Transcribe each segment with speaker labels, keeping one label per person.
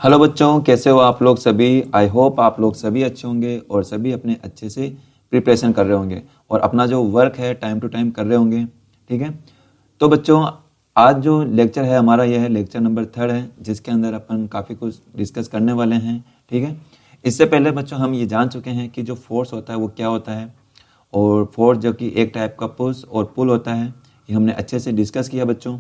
Speaker 1: Hello बच्चों, कैसे हो आप लोग सभी। आई होप आप लोग सभी अच्छे होंगे और सभी अपने अच्छे से प्रिपरेशन कर रहे होंगे और अपना जो वर्क है टाइम टू टाइम कर रहे होंगे। ठीक है, तो बच्चों आज जो लेक्चर है हमारा यह है लेक्चर नंबर 3 है, जिसके अंदर अपन काफ़ी कुछ डिस्कस करने वाले हैं। ठीक है, इससे पहले बच्चों हम ये जान चुके हैं कि जो फोर्स होता है वो क्या होता है, और फोर्स जो कि एक टाइप का पुश और पुल होता है, ये हमने अच्छे से डिस्कस किया बच्चों।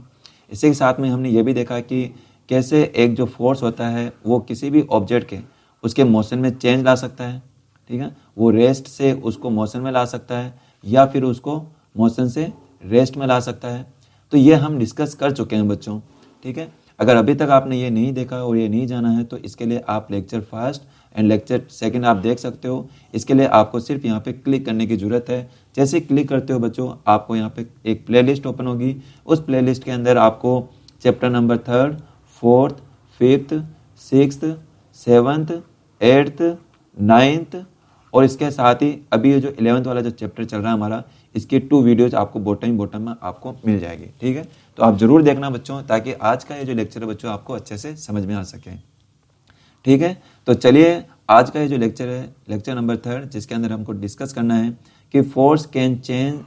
Speaker 1: इसी के साथ में हमने ये भी देखा कि कैसे एक जो फोर्स होता है वो किसी भी ऑब्जेक्ट के उसके मोशन में चेंज ला सकता है। ठीक है, वो रेस्ट से उसको मोशन में ला सकता है या फिर उसको मोशन से रेस्ट में ला सकता है। तो ये हम डिस्कस कर चुके हैं बच्चों। ठीक है, अगर अभी तक आपने ये नहीं देखा और ये नहीं जाना है तो इसके लिए आप lecture first and lecture second आप देख सकते हो। इसके लिए आपको सिर्फ यहाँ पे क्लिक करने की ज़रूरत है। जैसे क्लिक करते हो बच्चों, आपको यहाँ पे एक प्लेलिस्ट ओपन होगी। उस प्लेलिस्ट के अंदर आपको chapter number 3, 4th, 5th, 6th, 7th, 8th, 9th और इसके साथ ही अभी ये जो 11th वाला जो चैप्टर चल रहा है हमारा, इसकी 2 वीडियोज आपको बॉटम में आपको मिल जाएगी। ठीक है, तो आप जरूर देखना बच्चों, ताकि आज का ये जो लेक्चर है बच्चों आपको अच्छे से समझ में आ सके। ठीक है, तो चलिए आज का ये जो लेक्चर है लेक्चर नंबर 3, जिसके अंदर हमको डिस्कस करना है कि force can change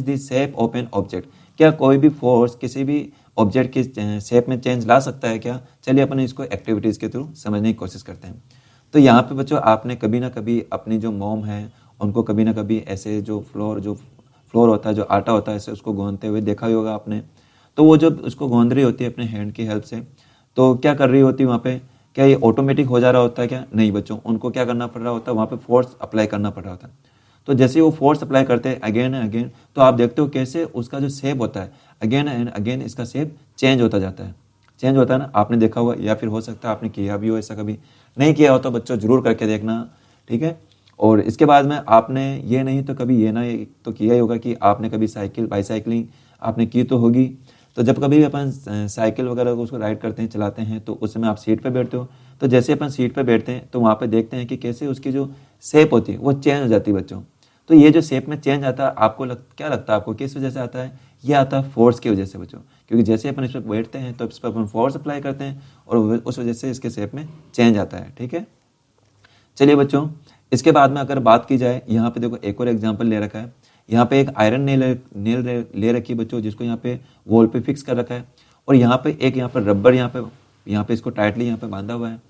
Speaker 1: the shape of an object. क्या कोई भी फोर्स किसी भी ऑब्जेक्ट की शेप में चेंज ला सकता है क्या? चलिए अपन इसको एक्टिविटीज़ के थ्रू समझने की कोशिश करते हैं। तो यहाँ पे बच्चों आपने कभी ना कभी अपनी जो मॉम है उनको कभी ना कभी ऐसे जो फ्लोर होता है, जो आटा होता है, ऐसे उसको गूंथते हुए देखा ही होगा आपने। तो वो जब उसको गूंथ रही होती है अपने हैंड की हेल्प से, तो क्या कर रही होती है वहाँ पे? क्या ये ऑटोमेटिक हो जा रहा होता है क्या? नहीं बच्चों, उनको क्या करना पड़ रहा होता है, वहाँ पे फोर्स अप्लाई करना पड़ रहा होता है। तो जैसे ही वो फोर्स अप्लाई करते हैं अगेन एंड अगेन, तो आप देखते हो कैसे उसका जो शेप होता है अगेन एंड अगेन इसका शेप चेंज होता जाता है। चेंज होता है ना, आपने देखा होगा या फिर हो सकता है आपने किया भी हो, ऐसा कभी नहीं किया हो तो बच्चों जरूर करके देखना। ठीक है, और इसके बाद में आपने ये नहीं तो कभी ये ना ये तो किया ही होगा कि आपने कभी बाईसाइकिलिंग आपने की तो होगी। तो जब कभी भी अपन साइकिल वगैरह को उसको राइड करते हैं, चलाते हैं, तो उस समय आप सीट पे बैठते हो। तो जैसे अपन सीट पे बैठते हैं तो वहाँ पे देखते हैं कि कैसे उसकी जो शेप होती है वो चेंज हो जाती है बच्चों। तो ये जो शेप में चेंज आता है आपको क्या लगता है आपको किस वजह से आता है? ये आता है फोर्स की वजह से बच्चों, क्योंकि जैसे अपन इस पर बैठते हैं तो इस पर अपन फोर्स अप्लाई करते हैं और उस वजह से इसके शेप में चेंज आता है। ठीक है, चलिए बच्चों इसके बाद में अगर बात की जाए, यहाँ पे देखो एक और एग्जाम्पल ले रखा है। यहाँ पे एक आयरन नेल ले रखी है बच्चों, जिसको यहाँ पे वॉल पे फिक्स कर रखा है। और यहाँ पे एक यहाँ पर रबर यहाँ पे इसको टाइटली यहाँ पे बांधा हुआ है।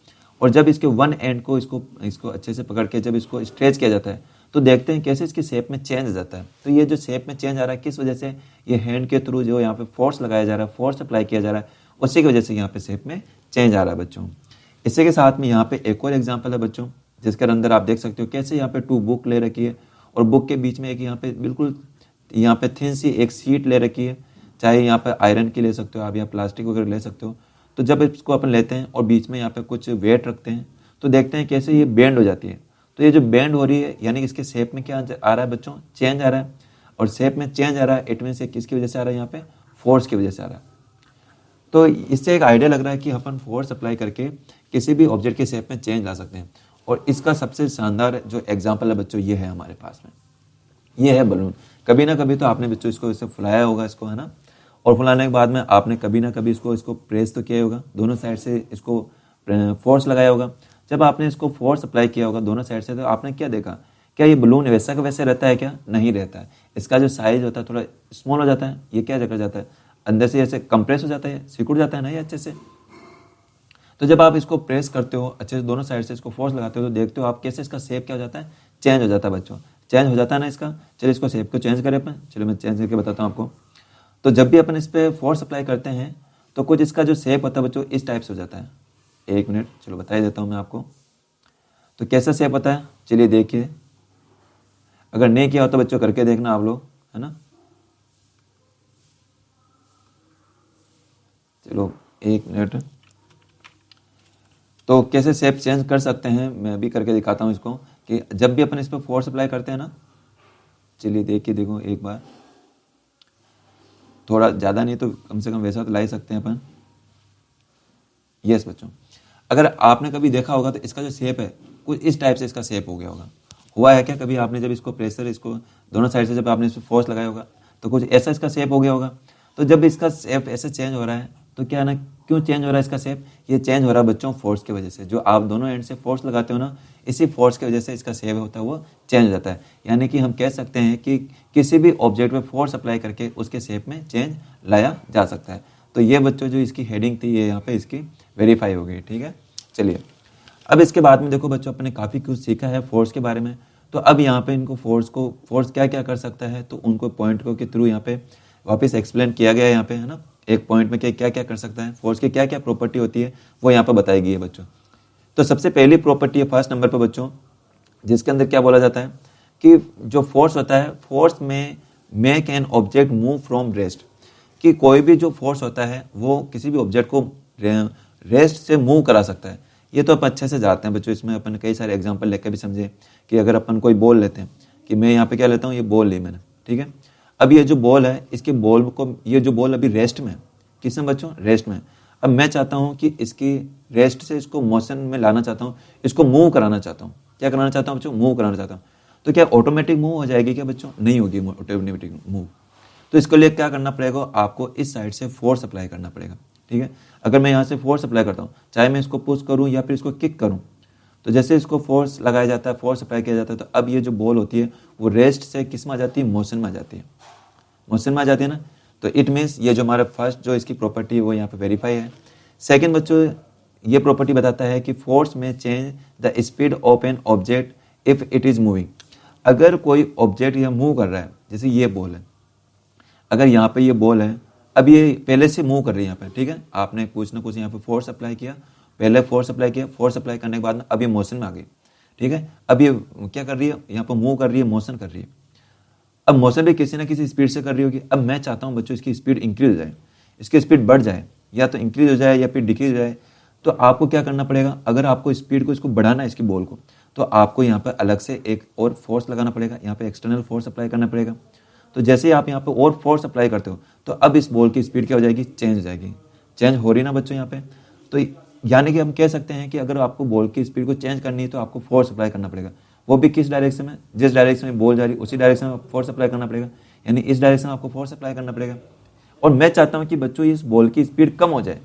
Speaker 1: और जब इसके वन एंड को इसको अच्छे से पकड़ के जब इसको स्ट्रेच किया जाता है तो देखते हैं कैसे इसकी शेप में चेंज आ जाता है। तो ये जो शेप में चेंज आ रहा है किस वजह से? ये हैंड के थ्रू जो यहाँ पे फोर्स लगाया जा रहा है, फोर्स अप्लाई किया जा रहा है, उसी की वजह से यहाँ पे शेप में चेंज आ रहा है बच्चों। इसी के साथ में यहाँ पे एक और एग्जाम्पल है बच्चों, जिसके अंदर आप देख सकते हो कैसे यहाँ पे 2 बुक ले रखी है और बुक के बीच में एक यहाँ पे बिल्कुल यहाँ पे थिन सी एक सीट ले रखी है। चाहे यहाँ पे आयरन की ले सकते हो आप या प्लास्टिक वगैरह ले सकते हो। तो जब इसको अपन लेते हैं और बीच में यहाँ पे कुछ वेट रखते हैं तो देखते हैं कैसे ये बेंड हो जाती है। तो ये जो बेंड हो रही है यानी कि इसके शेप में क्या आ रहा है बच्चों? चेंज आ रहा है। और शेप में चेंज आ रहा है, इट मीन्स किसकी वजह से आ रहा है? यहाँ पे फोर्स की वजह से आ रहा है। तो इससे एक आइडिया लग रहा है कि अपन फोर्स अप्लाई करके किसी भी ऑब्जेक्ट के शेप में चेंज ला सकते हैं। और इसका सबसे शानदार जो एग्जाम्पल है बच्चों ये है हमारे पास में, ये है बलून। कभी ना कभी तो आपने बच्चों इसको इसे फुलाया होगा इसको, है ना। और फुलाने के बाद में आपने कभी ना कभी इसको प्रेस तो किया होगा, दोनों साइड से इसको फोर्स लगाया होगा। जब आपने इसको फोर्स अप्लाई किया होगा दोनों साइड से, तो आपने क्या देखा? क्या ये बलून वैसा का वैसे रहता है क्या? नहीं रहता है। इसका जो साइज होता है थोड़ा स्मॉल हो जाता है। ये क्या कर जाता है? अंदर से ऐसे कंप्रेस हो जाता है, सिकुड़ जाता है ना ये अच्छे से। तो जब आप इसको प्रेस करते हो अच्छे से, दोनों साइड से इसको फोर्स लगाते हो, तो देखते हो आप कैसे इसका शेप क्या हो जाता है? चेंज हो जाता है बच्चों। चेंज हो जाता है ना इसका। चलिए इसको शेप को चेंज करें अपन। चलिए मैं चेंज करके बताता हूँ आपको। तो जब भी अपन इस पर फोर्स अप्लाई करते हैं तो कुछ इसका जो शेप होता है बच्चों इस टाइप से हो जाता है। एक मिनट, चलो बता ही देता हूँ मैं आपको। तो कैसा शेप होता है चलिए देखिए। अगर नहीं किया हो तो बच्चों करके देखना आप लोग, है ना। चलो एक मिनट। तो कैसे शेप चेंज कर सकते हैं मैं अभी करके दिखाता हूँ इसको, कि जब भी अपन इस पर फोर्स अप्लाई करते हैं ना, चलिए देखिए देखो एक बार, थोड़ा ज़्यादा नहीं तो कम से कम वैसा तो ला ही सकते हैं अपन। यस बच्चों, अगर आपने कभी देखा होगा तो इसका जो शेप है कुछ इस टाइप से इसका शेप हो गया होगा। हुआ है क्या कभी आपने जब इसको प्रेशर इसको दोनों साइड से जब आपने इस पर फोर्स लगाया होगा तो कुछ ऐसा इसका शेप हो गया होगा। तो जब इसका शेप ऐसे चेंज हो रहा है तो क्या ना, क्यों चेंज हो रहा है इसका शेप? ये चेंज हो रहा है बच्चों फोर्स की वजह से। जो आप दोनों एंड से फोर्स लगाते हो ना, इसी फोर्स की वजह से इसका शेप होता है वो चेंज हो जाता है। यानी कि हम कह सकते हैं कि किसी भी ऑब्जेक्ट पे फोर्स अप्लाई करके उसके शेप में चेंज लाया जा सकता है। तो ये बच्चों जो इसकी हेडिंग थी ये यहाँ पे इसकी वेरीफाई हो गई। ठीक है, चलिए अब इसके बाद में देखो बच्चों, अपने काफ़ी कुछ सीखा है फोर्स के बारे में। तो अब यहाँ पे इनको फोर्स क्या क्या कर सकता है, तो उनको पॉइंट के थ्रू यहाँ पे वापस एक्सप्लेन किया गया है यहाँ पे, है ना। एक पॉइंट में क्या क्या कर सकता है, फोर्स की क्या क्या प्रॉपर्टी होती है वो यहाँ पे बताई गई है बच्चों। तो सबसे पहली प्रॉपर्टी है फर्स्ट नंबर पर बच्चों, जिसके अंदर क्या बोला जाता है कि जो फोर्स होता है, फोर्स में make an object move from rest, कि कोई भी जो फोर्स होता है वो किसी भी ऑब्जेक्ट को रेस्ट से मूव करा सकता है। ये तो अपन अच्छे से जानते हैं बच्चों, इसमें अपन कई सारे एग्जांपल लेकर भी समझे कि अगर अपन कोई बॉल लेते हैं, कि मैं यहाँ पे क्या लेता हूँ, ये बॉल ली मैंने, ठीक है। अब ये जो बॉल है, इसके बॉल को, ये जो बॉल अभी रेस्ट में है, किसमें बच्चों, रेस्ट में। अब मैं चाहता हूँ कि इसकी रेस्ट से इसको मोशन में लाना चाहता हूँ, इसको मूव कराना चाहता हूँ। क्या कराना चाहता हूँ बच्चों, मूव कराना चाहता हूँ। तो क्या ऑटोमेटिक मूव हो जाएगी क्या बच्चों? नहीं होगी ऑटोमेटिक मूव। तो इसके लिए क्या करना पड़ेगा, आपको इस साइड से फोर्स अप्लाई करना पड़ेगा। ठीक है, अगर मैं यहाँ से फोर्स अप्लाई करता हूँ, चाहे मैं इसको पुश करूँ या फिर इसको किक करूँ, तो जैसे इसको फोर्स लगाया जाता है, फोर्स अप्लाई किया जाता है, तो अब ये जो बॉल होती है वो रेस्ट से किस में आ जाती है, मोशन में आ जाती है। मोशन में आ जाती है ना। तो इट मीन्स ये जो हमारा फर्स्ट जो इसकी प्रॉपर्टी है वो यहाँ पे वेरीफाई है। सेकंड बच्चों, ये प्रॉपर्टी बताता है कि फोर्स में change the speed of an object if it is moving. अगर कोई ऑब्जेक्ट यह मूव कर रहा है, जैसे ये बॉल है, अगर यहाँ पे ये बॉल है, अब ये पहले से मूव कर रही है यहाँ पे, ठीक है, आपने कुछ ना कुछ यहाँ पे फोर्स अप्लाई किया, पहले फोर्स अप्लाई किया, फोर्स अप्लाई करने के बाद में अब ये मोशन में आ गई। ठीक है, अब ये क्या कर रही है, यहाँ पे मूव कर रही है, मोशन कर रही है। अब मोशन भी किसी ना किसी स्पीड से कर रही होगी। अब मैं चाहता हूँ बच्चों इसकी स्पीड इंक्रीज हो जाए, इसकी स्पीड बढ़ जाए, या तो इंक्रीज हो जाए या फिर डिक्रीज हो जाए। तो आपको क्या करना पड़ेगा, अगर आपको स्पीड को इसको बढ़ाना है इसकी बॉल को, तो आपको यहाँ पर अलग से एक और फोर्स लगाना पड़ेगा, यहाँ पे एक्सटर्नल फोर्स अप्लाई करना पड़ेगा। तो जैसे ही आप यहाँ पे और फोर्स अप्लाई करते हो, तो अब इस बॉल की स्पीड क्या हो जाएगी, चेंज हो जाएगी। चेंज हो रही ना बच्चों यहाँ पे। तो यानी कि हम कह सकते हैं कि अगर आपको बॉल की स्पीड को चेंज करनी है तो आपको फोर्स अप्लाई करना पड़ेगा, वो भी किस डायरेक्शन में, जिस डायरेक्शन में बॉल जा रही है उसी डायरेक्शन में फोर्स अप्लाई करना पड़ेगा। यानी इस डायरेक्शन में आपको फोर्स अप्लाई करना पड़ेगा। और मैं चाहता हूँ कि बच्चों इस बॉल की स्पीड कम हो जाए,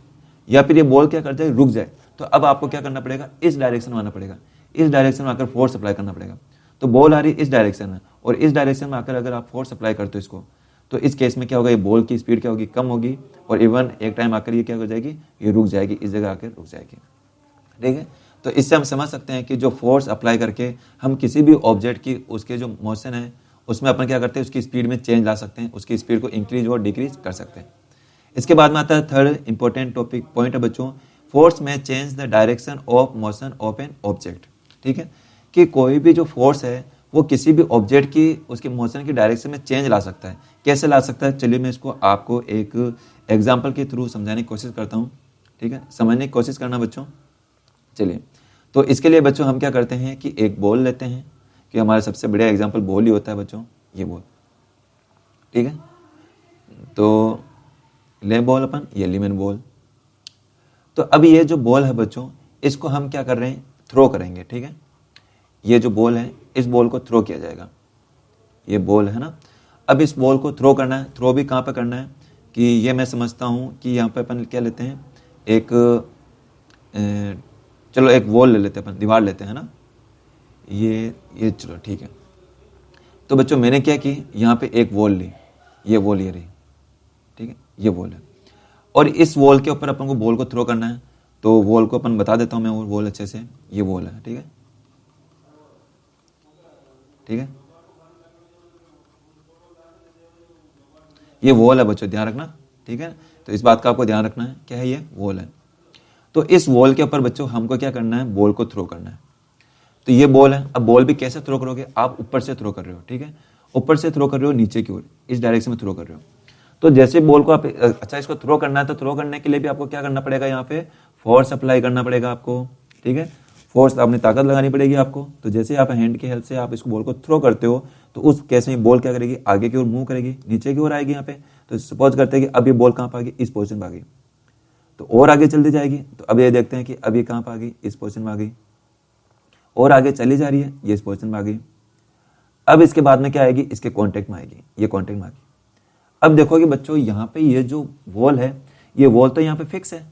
Speaker 1: या फिर ये बॉल क्या कर जाए, रुक जाए। तो अब आपको क्या करना पड़ेगा, इस डायरेक्शन में आना पड़ेगा, इस डायरेक्शन में आकर फोर्स अप्लाई करना पड़ेगा। तो बॉल आ रही है इस डायरेक्शन में, और इस डायरेक्शन में आकर अगर आप फोर्स अप्लाई करते हो इसको, तो इस केस में क्या होगा, ये बॉल की स्पीड क्या होगी, कम होगी, और इवन एक टाइम आकर ये क्या हो जाएगी, ये रुक जाएगी, इस जगह आकर रुक जाएगी। ठीक है, तो इससे हम समझ सकते हैं कि जो फोर्स अप्लाई करके हम किसी भी ऑब्जेक्ट की उसके जो मोशन है उसमें अपन क्या करते हैं, उसकी स्पीड में चेंज ला सकते हैं, उसकी स्पीड को इंक्रीज और डिक्रीज कर सकते हैं। इसके बाद में आता है थर्ड इंपॉर्टेंट टॉपिक पॉइंट है बच्चों, फोर्स में change the direction of motion of an object. ठीक है, कि कोई भी जो फोर्स है वो किसी भी ऑब्जेक्ट की उसके मोशन की डायरेक्शन में चेंज ला सकता है। कैसे ला सकता है, चलिए मैं इसको आपको एक एग्जाम्पल के थ्रू समझाने की कोशिश करता हूँ। ठीक है, समझने की कोशिश करना बच्चों। चलिए, तो इसके लिए बच्चों हम क्या करते हैं कि एक बॉल लेते हैं, कि हमारा सबसे बढ़िया एग्जाम्पल बॉल ही होता है बच्चों, ये बॉल। ठीक है, तो ले बॉल अपन, ये ली मैंने बॉल। तो अब ये जो बॉल है बच्चों, इसको हम क्या कर रहे हैं, थ्रो करेंगे। ठीक है, ये जो बॉल है इस बॉल को थ्रो किया जाएगा, ये बॉल है ना। अब इस बॉल को थ्रो करना है, थ्रो भी कहाँ पे करना है, कि ये मैं समझता हूँ कि यहाँ पे अपन क्या लेते हैं, एक चलो एक वॉल ले लेते हैं अपन, दीवार लेते हैं ना, ये चलो ठीक है। तो बच्चों मैंने क्या की, यहाँ पे एक वॉल ली, ये वॉल ये रही, ठीक है, ये वॉल है, और इस वॉल के ऊपर अपन को बॉल को थ्रो करना है। तो वॉल को अपन बता देता हूँ मैं, वो वॉल अच्छे से, ये वॉल है। ठीक है, ठीक है, ये वॉल है बच्चों, ध्यान रखना। ठीक है, तो इस बात का आपको ध्यान रखना है, क्या है, ये वॉल है। तो इस वॉल के ऊपर बच्चों हमको क्या करना है, बॉल को थ्रो करना है। तो ये बॉल है, अब बॉल भी कैसे थ्रो करोगे, आप ऊपर से थ्रो कर रहे हो। ठीक है, ऊपर से थ्रो कर रहे हो नीचे की ओर, इस डायरेक्शन में थ्रो कर रहे हो। तो जैसे बॉल को आप, अच्छा इसको थ्रो करना है, तो थ्रो करने के लिए भी आपको क्या करना पड़ेगा, यहाँ पे फोर्स अप्लाई करना पड़ेगा आपको। ठीक है, फोर्स, अपनी ताकत लगानी पड़ेगी आपको। तो जैसे आप हैंड की हेल्प से आप इसको बॉल को थ्रो करते हो, तो उस केस में बॉल क्या करेगी, आगे की ओर मूव करेगी, नीचे की ओर आएगी यहाँ पे। तो सपोज करते हैं कि अब ये बॉल कहाँ पर आ गई, इस पोजिशन में आ गई, तो और आगे चलती जाएगी। तो अब ये देखते हैं कि अब ये कहाँ पर आ गई, इस पोजिशन में आ गई, और आगे चली जा रही है, ये इस पोजिशन में आ गई। अब इसके बाद में क्या आएगी, इसके कॉन्टेक्ट में आएगी, ये कॉन्टेक्ट में आ गई। अब देखोगे बच्चों, यहाँ पे ये जो वॉल है ये वॉल तो यहाँ पे फिक्स है,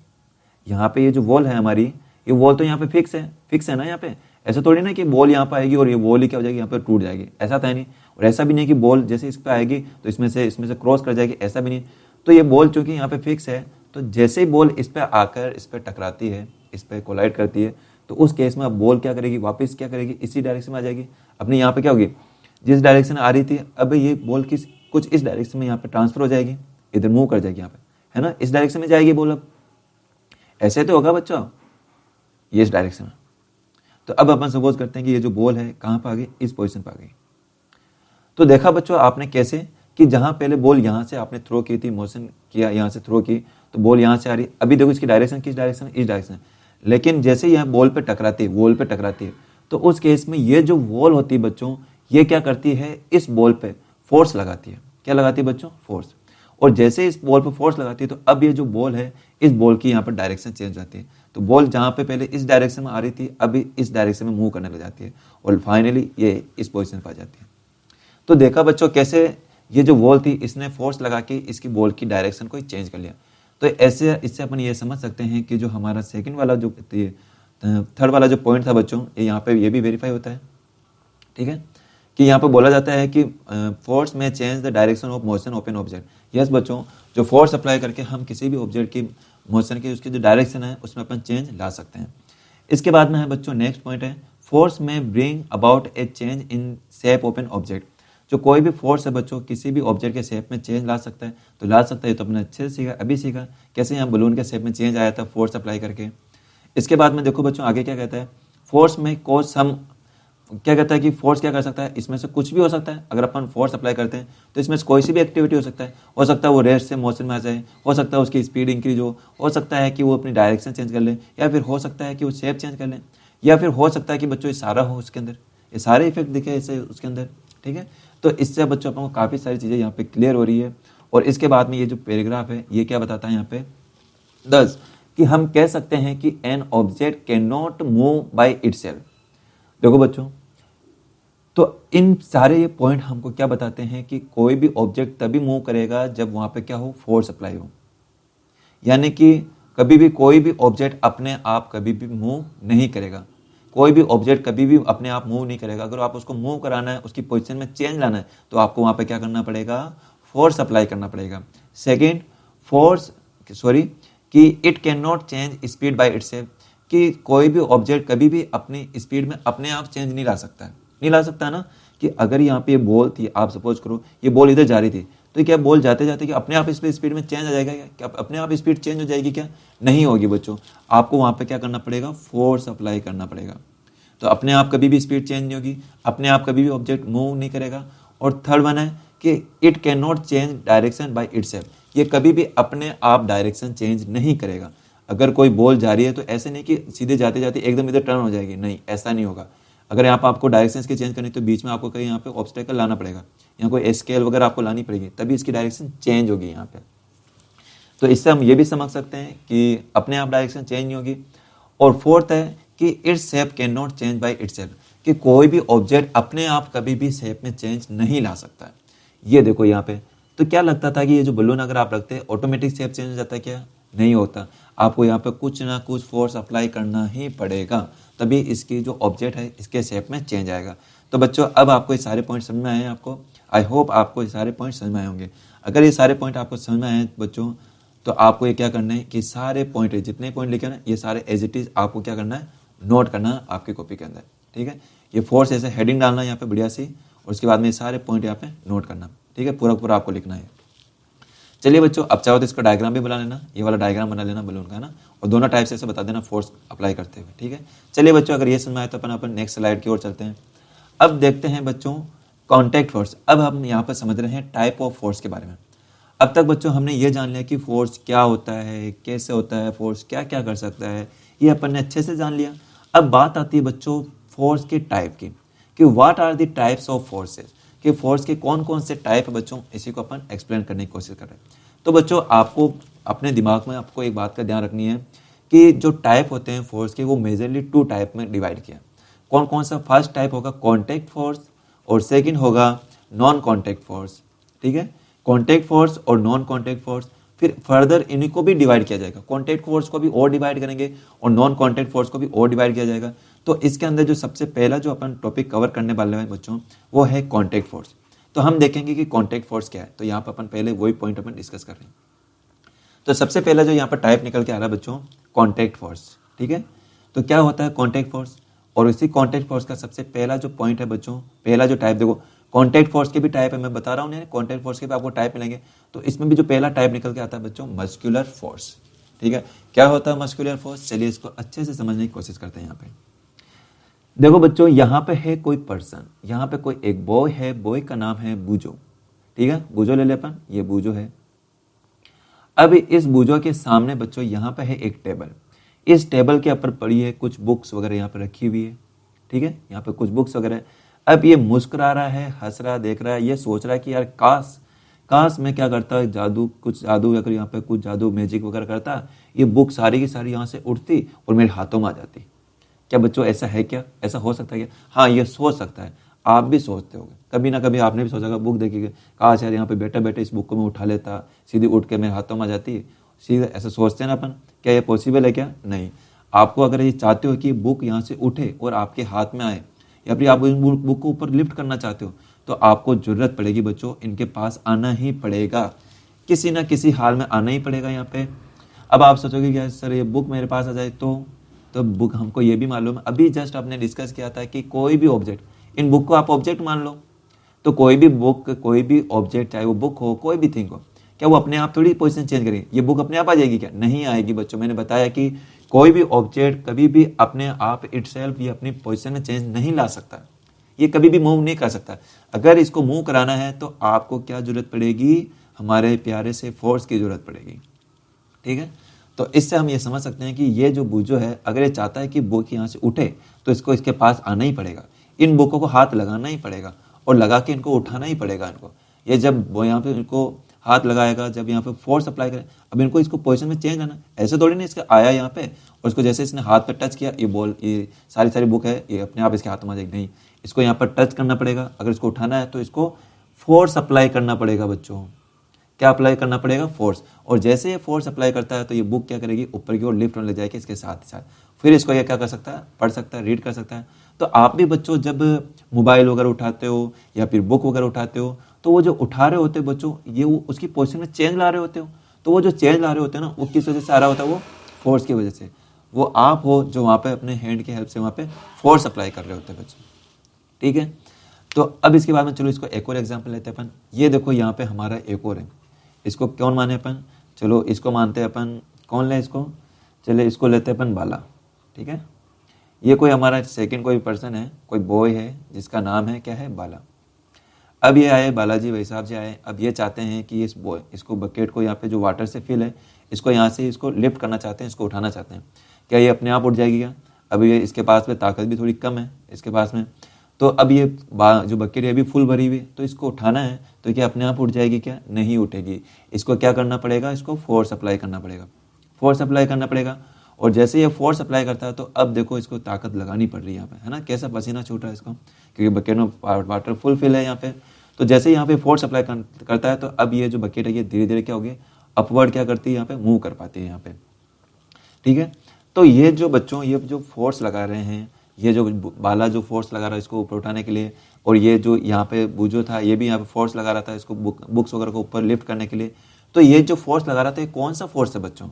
Speaker 1: यहाँ पे ये जो वॉल है हमारी, ये वॉल तो यहाँ पे फिक्स है ना यहाँ पे। ऐसा थोड़ी ना कि बॉल यहाँ पे आएगी और ये वॉल ही क्या हो जाएगी, यहाँ पे टूट जाएगी, ऐसा था नहीं। और ऐसा भी नहीं कि बॉल जैसे इस पे आएगी तो इसमें से क्रॉस कर जाएगी, ऐसा भी नहीं। तो ये बॉल चूंकि यहाँ पे फिक्स है, तो जैसे ही बॉल इस पे आकर इस पे टकराती है, इस पे कोलाइड करती है, तो उस केस में अब बॉल क्या करेगी, वापस क्या करेगी, इसी डायरेक्शन में आ जाएगी। अपनी यहाँ पे क्या होगी, जिस डायरेक्शन आ रही थी, अब ये बॉल कुछ इस डायरेक्शन में यहाँ पे ट्रांसफर हो जाएगी, इधर मूव कर जाएगी यहाँ पे, है ना, इस डायरेक्शन में जाएगी बॉल। अब ऐसे तो होगा बच्चों, ये इस डायरेक्शन में। तो अब अपन सपोज करते हैं कि ये जो बॉल है कहाँ पर आ गई, इस पोजीशन पर आ गई। तो देखा बच्चों आपने कैसे कि जहां पहले बॉल यहां से आपने थ्रो की थी, मोशन किया, यहां से थ्रो की, तो बॉल यहां से आ रही, अभी देखो इसकी डायरेक्शन किस डायरेक्शन, इस डायरेक्शन। लेकिन जैसे यह बॉल पे टकराती है, वॉल पे टकराती है, तो उस केस में ये जो वॉल होती है बच्चों, ये क्या करती है, इस बॉल पे फोर्स लगाती है। क्या लगाती है बच्चों, फोर्स। और जैसे इस बॉल पे फोर्स लगाती है, तो अब ये जो बॉल है, इस बॉल की यहाँ पर डायरेक्शन चेंज हो जाती है। तो बॉल जहाँ पे पहले इस डायरेक्शन में आ रही थी, अभी इस डायरेक्शन में मूव करने लग जाती है, और फाइनली ये इस पोजिशन पर आ जाती है। तो देखा बच्चों कैसे ये जो बॉल थी, इसने फोर्स लगा के इसकी बॉल की डायरेक्शन को चेंज कर लिया। तो ऐसे इससे अपन ये समझ सकते हैं कि जो हमारा सेकंड वाला जो थर्ड वाला जो पॉइंट था बच्चों, ये यहाँ पे ये भी वेरीफाई होता है, ठीक है, कि यहाँ पे बोला जाता है कि फोर्स में change the direction of motion of an object. Yes बच्चों, जो फोर्स अप्लाई करके हम किसी भी ऑब्जेक्ट की मोशन की उसकी जो डायरेक्शन है उसमें अपन चेंज ला सकते हैं। इसके बाद में है बच्चों नेक्स्ट पॉइंट है, फोर्स में bring about A change in shape of an object. जो कोई भी फोर्स है बच्चों किसी भी ऑब्जेक्ट के शेप में चेंज ला सकता है, तो ला सकता है। तो अपने अच्छे से सीखा, अभी सीखा कैसे यहाँ बलून के शेप में चेंज आया था फोर्स अप्लाई करके। इसके बाद में देखो बच्चों आगे क्या कहता है, फोर्स में कोस हम क्या कहता है कि फोर्स क्या कर सकता है, इसमें से कुछ भी हो सकता है। अगर अपन फोर्स अप्लाई करते हैं तो इसमें से कोई सी भी एक्टिविटी हो सकता है वो रेस्ट से मोशन में आ जाए, हो सकता है उसकी स्पीड इंक्रीज हो सकता है कि वो अपनी डायरेक्शन चेंज कर ले, या फिर हो सकता है कि वो शेप चेंज कर ले, या फिर हो सकता है कि बच्चों ये सारा हो उसके अंदर, ये सारे इफेक्ट दिखे इसे उसके अंदर, ठीक है। तो इससे बच्चों अपन को काफ़ी सारी चीज़ें यहाँ पे क्लियर हो रही है। और इसके बाद में ये जो पैराग्राफ है ये क्या बताता है यहाँ पे 10 कि हम कह सकते हैं कि an object can not move by itself. देखो बच्चों, तो इन सारे ये पॉइंट हमको क्या बताते हैं कि कोई भी ऑब्जेक्ट तभी मूव करेगा जब वहां पे क्या हो, फोर्स अप्लाई हो। यानी कि कभी भी कोई भी ऑब्जेक्ट अपने आप कभी भी मूव नहीं करेगा, कोई भी ऑब्जेक्ट कभी भी अपने आप मूव नहीं करेगा। अगर आप उसको मूव कराना है, उसकी पोजीशन में चेंज लाना है, तो आपको वहां पे क्या करना पड़ेगा, फोर्स अप्लाई करना पड़ेगा। सेकेंड, कि it can not change speed by itself, कि कोई भी ऑब्जेक्ट कभी भी अपनी स्पीड में अपने आप चेंज नहीं ला सकता है, नहीं ला सकता है ना। कि अगर यहाँ पे ये बॉल थी, आप सपोज करो ये बॉल इधर जा रही थी, तो क्या बॉल जाते जाते कि अपने आप इस पे स्पीड में चेंज आ जाएगा क्या अपने आप स्पीड चेंज हो जाएगी क्या, नहीं होगी बच्चों। आपको वहाँ पे क्या करना पड़ेगा, फोर्स अप्लाई करना पड़ेगा। तो अपने आप कभी भी स्पीड चेंज नहीं होगी, अपने आप कभी भी ऑब्जेक्ट मूव नहीं करेगा। और थर्ड वन है कि it can not change direction by itself, ये कभी भी अपने आप डायरेक्शन चेंज नहीं करेगा। अगर कोई बॉल जा रही है तो ऐसे नहीं कि सीधे जाते जाते एकदम इधर टर्न हो जाएगी, नहीं, ऐसा नहीं होगा। अगर यहाँ पर आपको डायरेक्शन की चेंज करनी तो बीच में आपको कहीं यहाँ पे ऑब्स्टेकल लाना पड़ेगा, यहाँ कोई स्केल वगैरह आपको लानी पड़ेगी, तभी इसकी डायरेक्शन चेंज होगी यहाँ पे। तो इससे हम ये भी समझ सकते हैं कि अपने आप डायरेक्शन चेंज नहीं होगी। और फोर्थ है कि its shape can not change by itself, कि कोई भी ऑब्जेक्ट अपने आप कभी भी शेप में चेंज नहीं ला सकता है। ये देखो यहाँ पे, तो क्या लगता था कि ये जो बलून अगर आप रखते हैं ऑटोमेटिक शेप चेंज हो जाता है, क्या नहीं होता। आपको यहाँ पे कुछ ना कुछ फोर्स अप्लाई करना ही पड़ेगा, तभी इसकी जो ऑब्जेक्ट है इसके शेप में चेंज आएगा। तो बच्चों अब आपको ये सारे पॉइंट समझ में आए हैं, आपको आई होप आपको ये सारे पॉइंट समझ में आए होंगे। अगर ये सारे पॉइंट आपको समझ में आए बच्चों, तो आपको ये क्या करना है कि सारे पॉइंट है, जितने पॉइंट लिखे ना, ये सारे एज इट इज आपको क्या करना है, नोट करना है आपकी कॉपी के अंदर, ठीक है। ये फोर्स ऐसे हेडिंग डालना है यहाँ पे बढ़िया सी, और उसके बाद में ये सारे पॉइंट यहाँ पे नोट करना, ठीक है, पूरा पूरा आपको लिखना है। चलिए बच्चों, अब चाहो तो इसका डायग्राम भी बना लेना, ये वाला डायग्राम बना लेना बलून का, है ना, और दोनों टाइप से ऐसे बता देना फोर्स अप्लाई करते हुए, ठीक है। चलिए बच्चों, अगर ये समझ आए तो अपन नेक्स्ट स्लाइड की ओर चलते हैं। अब देखते हैं बच्चों कॉन्टैक्ट फोर्स। अब हम यहाँ पर समझ रहे हैं टाइप ऑफ फोर्स के बारे में। अब तक बच्चों हमने ये जान लिया कि फोर्स क्या होता है, कैसे होता है, फोर्स क्या क्या कर सकता है, ये अपन ने अच्छे से जान लिया। अब बात आती है बच्चों फोर्स के टाइप की, कि what are the types of forces, कि फोर्स के कौन कौन से टाइप है बच्चों, इसी को अपन एक्सप्लेन करने की कोशिश कर रहे हैं। तो बच्चों आपको अपने दिमाग में आपको एक बात का ध्यान रखनी है कि जो टाइप होते हैं फोर्स के, वो मेजरली 2 टाइप में डिवाइड किया। कौन कौन सा, फर्स्ट टाइप होगा कॉन्टैक्ट फोर्स, और सेकंड होगा नॉन कॉन्टैक्ट फोर्स, ठीक है, कॉन्टैक्ट फोर्स और नॉन कॉन्टैक्ट फोर्स। फिर फर्दर इन्हीं को भी डिवाइड किया जाएगा, कॉन्टैक्ट फोर्स को भी और डिवाइड करेंगे और नॉन कॉन्टैक्ट फोर्स को भी और डिवाइड किया जाएगा। तो इसके अंदर जो सबसे पहला जो अपन टॉपिक कवर करने वाले हैं बच्चों, वो है कॉन्टैक्ट फोर्स। तो हम देखेंगे कि कॉन्टैक्ट फोर्स क्या है। तो यहाँ पर अपन पहले वही पॉइंट अपन डिस्कस कर रहे हैं। तो सबसे पहला जो यहाँ पर टाइप निकल के आ रहा है बच्चों, कॉन्टैक्ट फोर्स। ठीक है, तो क्या होता है कॉन्टैक्ट फोर्स, और इसी कॉन्टैक्ट फोर्स का सबसे पहला जो पॉइंट है बच्चों, पहला जो टाइप देखो, कॉन्टैक्ट फोर्स के भी टाइप है, मैं बता रहा हूँ, कॉन्टैक्ट फोर्स के भी आपको टाइप मिलेंगे। तो इसमें भी जो पहला टाइप निकल के आता है बच्चों, मस्कुलर फोर्स। ठीक है, क्या होता है मस्कुलर फोर्स, चलिए इसको अच्छे से समझने की कोशिश करते हैं। यहाँ पे देखो बच्चों, यहाँ पे है कोई पर्सन, यहाँ पे कोई एक बॉय है, बॉय का नाम है बूजो। ठीक है, बूजो ले ले अपन, ये बूजो है। अब इस बूजो के सामने बच्चों यहाँ पे है एक टेबल, इस टेबल के ऊपर पड़ी है कुछ बुक्स वगैरह यहाँ पे रखी हुई है। ठीक है, यहाँ पे कुछ बुक्स वगैरह है। अब ये मुस्कुरा रहा है, हंस रहा है, देख रहा है, ये सोच रहा है कि यार काश काश मैं क्या करता, जादू, कुछ जादू, अगर यहाँ पे कुछ जादू मैजिक वगैरह करता, ये बुक सारी की सारी यहाँ से उठती और मेरे हाथों में आ जाती। क्या बच्चों ऐसा है क्या, ऐसा हो सकता है क्या? हाँ, ये सोच सकता है, आप भी सोचते होगे, कभी ना कभी आपने भी सोचा होगा, बुक देखिए, काश यार यहाँ पे बैठे बैठे इस बुक को मैं उठा लेता, सीधी उठ के मेरे हाथों में आ जाती। सीधा ऐसा सोचते हैं ना अपन, क्या ये पॉसिबल है क्या? नहीं। आपको अगर ये चाहते हो कि बुक यहाँ से उठे और आपके हाथ में आए, या फिर आप इस बुक को ऊपर लिफ्ट करना चाहते हो, तो आपको जरूरत पड़ेगी बच्चों, इनके पास आना ही पड़ेगा, किसी ना किसी हाल में आना ही पड़ेगा यहाँ पे। अब आप सोचोगे क्या सर ये बुक मेरे पास आ जाए तो बुक, हमको ये भी मालूम है, अभी जस्ट आपने डिस्कस किया था कि कोई भी ऑब्जेक्ट, इन बुक को आप ऑब्जेक्ट मान लो, तो कोई भी बुक, कोई भी ऑब्जेक्ट, चाहे वो बुक हो, कोई भी थिंग हो, क्या वो अपने आप थोड़ी पोजीशन चेंज करेगी? ये बुक अपने आप आ जाएगी क्या? नहीं आएगी बच्चों। मैंने बताया कि कोई भी ऑब्जेक्ट कभी भी अपने आप इटसेल्फ ये अपनी पोजीशन में चेंज नहीं ला सकता, ये कभी भी मूव नहीं कर सकता। अगर इसको मूव कराना है तो आपको क्या जरूरत पड़ेगी? हमारे प्यारे से फोर्स की जरूरत पड़ेगी। ठीक है, तो इससे हम ये समझ सकते हैं कि ये जो बूजो है, अगर ये चाहता है कि बुक यहाँ से उठे, तो इसको इसके पास आना ही पड़ेगा, इन बुकों को हाथ लगाना ही पड़ेगा और लगा के इनको उठाना ही पड़ेगा इनको। ये जब वो यहाँ पे इनको हाथ लगाएगा, जब यहाँ पे फोर्स अप्लाई करे, अब इनको इसको पोजीशन में चेंज आना, ऐसे थोड़ी नहीं इसका आया यहाँ पे और इसको जैसे इसने हाथ पे टच किया, ये सारी बुक है, ये अपने आप इसके हाथों में आ जाएगी। नहीं, इसको यहाँ पर टच करना पड़ेगा। अगर इसको उठाना है तो इसको फोर्स अप्लाई करना पड़ेगा बच्चों। क्या अप्लाई करना पड़ेगा? फोर्स। और जैसे ये फोर्स अप्लाई करता है तो ये बुक क्या करेगी? ऊपर की ओर लिफ्ट होने लग जाएगी इसके साथ ही साथ। फिर इसको ये क्या कर सकता है? पढ़ सकता है, रीड कर सकता है। तो आप भी बच्चों जब मोबाइल वगैरह उठाते हो या फिर बुक वगैरह उठाते हो, तो वो जो उठा रहे होते बच्चों, ये वो उसकी पोजीशन में चेंज ला रहे होते हो। तो वो जो चेंज ला रहे होते हैं ना, वो किस वजह से आ रहा होता है? वो फोर्स की वजह से। वो आप हो जो वहाँ पे अपने हैंड की हेल्प से वहाँ पे फोर्स अप्लाई कर रहे होते हैं बच्चों। ठीक है, तो अब इसके बाद में चलो इसको एक और एग्जाम्पल लेते हैं अपन। ये देखो यहाँ पे हमारा एक और है, इसको कौन माने अपन? चलो इसको मानते हैं अपन, कौन ले इसको? चले इसको लेते हैं अपन बाला। ठीक है, ये कोई हमारा सेकंड कोई पर्सन है, कोई बॉय है जिसका नाम है क्या है? बाला। अब ये आए बालाजी भाई साहब जी आए, अब ये चाहते हैं कि इस बॉय, इसको बकेट को यहाँ पे जो वाटर से फिल है, इसको यहाँ से इसको लिफ्ट करना चाहते हैं, इसको उठाना चाहते हैं। क्या ये अपने आप उठ जाएगी क्या? अभी ये इसके पास में ताकत भी थोड़ी कम है इसके पास में। तो अब ये जो बकेट है अभी फुल भरी हुई है, तो इसको उठाना है तो क्या अपने आप उठ जाएगी क्या? नहीं उठेगी। इसको क्या करना पड़ेगा? इसको फोर्स अप्लाई करना पड़ेगा, फोर्स अप्लाई करना पड़ेगा। और जैसे ये फोर्स अप्लाई करता है तो अब देखो इसको ताकत लगानी पड़ रही है यहाँ पे, है ना? कैसा पसीना छूट रहा है इसको, क्योंकि बकेट में वाटर फुल फिल है यहाँ पे। तो जैसे यहाँ पे फोर्स अप्लाई करता है तो अब ये जो बकेट है ये धीरे धीरे क्या होगी? अपवर्ड क्या करती है? यहाँ पे मूव कर पाती है यहाँ पे। ठीक है, तो ये जो बच्चों, ये जो फोर्स लगा रहे हैं, ये जो बाला जो फोर्स लगा रहा है इसको ऊपर उठाने के लिए, और ये जो यहाँ पे बूजो था ये भी यहाँ पे फोर्स लगा रहा था इसको बुक्स वगैरह को ऊपर लिफ्ट करने के लिए। तो ये जो फोर्स लगा रहा था ये कौन सा फोर्स है बच्चों?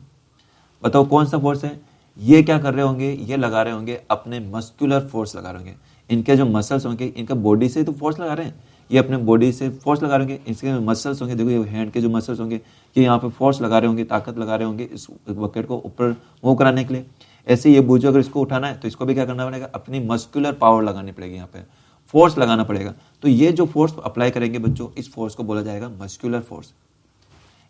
Speaker 1: बताओ कौन सा फोर्स है? ये क्या कर रहे होंगे? ये लगा रहे होंगे अपने मस्कुलर फोर्स लगा रहे होंगे। इनके जो मसल्स होंगे, इनका बॉडी से तो फोर्स लगा रहे हैं, ये अपने बॉडी से फोर्स लगा रहे होंगे। इसके मसल्स होंगे, देखो ये हैंड के जो मसल्स होंगे, ये यहाँ पे फोर्स लगा रहे होंगे, ताकत लगा रहे होंगे इस बकेट को ऊपर मूव कराने के लिए। ऐसे ये बूझो अगर इसको उठाना है तो इसको भी क्या करना पड़ेगा? अपनी मस्कुलर पावर लगानी पड़ेगी, यहाँ पे फोर्स लगाना पड़ेगा। तो ये जो फोर्स अप्लाई करेंगे बच्चों, इस फोर्स को बोला जाएगा मस्कुलर फोर्स।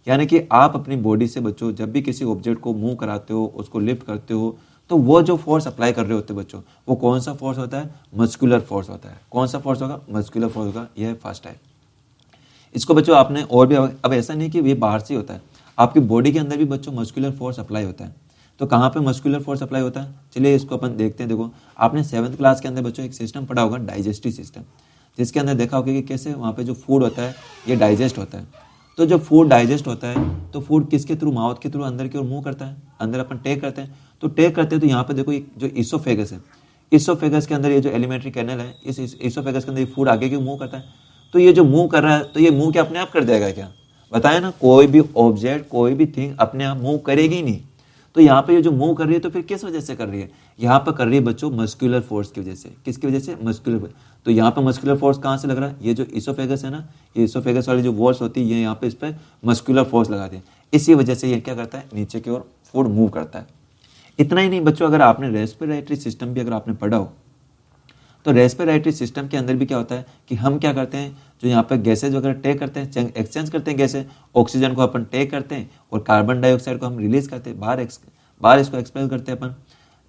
Speaker 1: यानी कि आप अपनी बॉडी से बच्चों जब भी किसी ऑब्जेक्ट को मूव कराते हो, उसको लिफ्ट करते हो, तो वो जो फोर्स अप्लाई कर रहे होते हैं बच्चों, वो कौन सा फोर्स होता है? मस्कुलर फोर्स होता है। कौन सा फोर्स होगा? मस्कुलर फोर्स होगा। यह है फर्स्ट टाइप। इसको बच्चों आपने और भी, अब ऐसा नहीं कि ये बाहर से होता है, आपकी बॉडी के अंदर भी बच्चों मस्कुलर फोर्स अप्लाई होता है। तो कहाँ पे मस्कुलर फोर्स अप्लाई होता है? चलिए इसको अपन देखते हैं। देखो आपने 7th क्लास के अंदर बच्चों एक सिस्टम पढ़ा होगा, डाइजेस्टिव सिस्टम, जिसके अंदर देखा होगा कि कैसे वहाँ पे जो फूड होता है ये डाइजेस्ट होता है। तो जब फूड डाइजेस्ट होता है तो फूड किसके थ्रू, माउथ के थ्रू अंदर की ओर मूव करता है, अंदर अपन टेक करते हैं। तो टेक करते हैं तो यहाँ पे देखो जो इसोफेगस है, इसोफेगस के अंदर ये जो एलिमेंट्री कैनल है, इस इसोफेगस के अंदर ये फूड आगे की मूव करता है। तो ये जो मूव कर रहा है तो ये मूव क्या अपने आप कर देगा क्या, बताया ना, कोई भी ऑब्जेक्ट कोई भी थिंग अपने आप मूव करेगी नहीं। तो यहाँ पे ये जो मूव कर रही है तो फिर किस वजह से कर रही है, यहाँ पर कर रही है बच्चों मस्कुलर फोर्स की वजह से। किसकी वजह से, मस्कुलर। तो यहाँ पे मस्कुलर फोर्स कहाँ से लग रहा है, ये जो इसोफेगस है ना, ये इसोफेगस वाली जो वॉल्स होती है ये यहाँ पे इस पर मस्कुलर फोर्स लगाते हैं, इसी वजह से ये क्या करता है, नीचे की ओर फूड मूव करता है। इतना ही नहीं बच्चों, अगर आपने रेस्पिरेटरी सिस्टम भी अगर आपने पढ़ा हो तो रेस्पिरेटरी सिस्टम के अंदर भी क्या होता है कि हम क्या करते हैं, जो यहाँ पे गैसेज वगैरह टेक करते हैं, एक्सचेंज करते हैं गैसेज, ऑक्सीजन को अपन टेक करते हैं और कार्बन डाइऑक्साइड को हम रिलीज करते हैं, बाहर इसको एक्सपेल करते हैं, अपन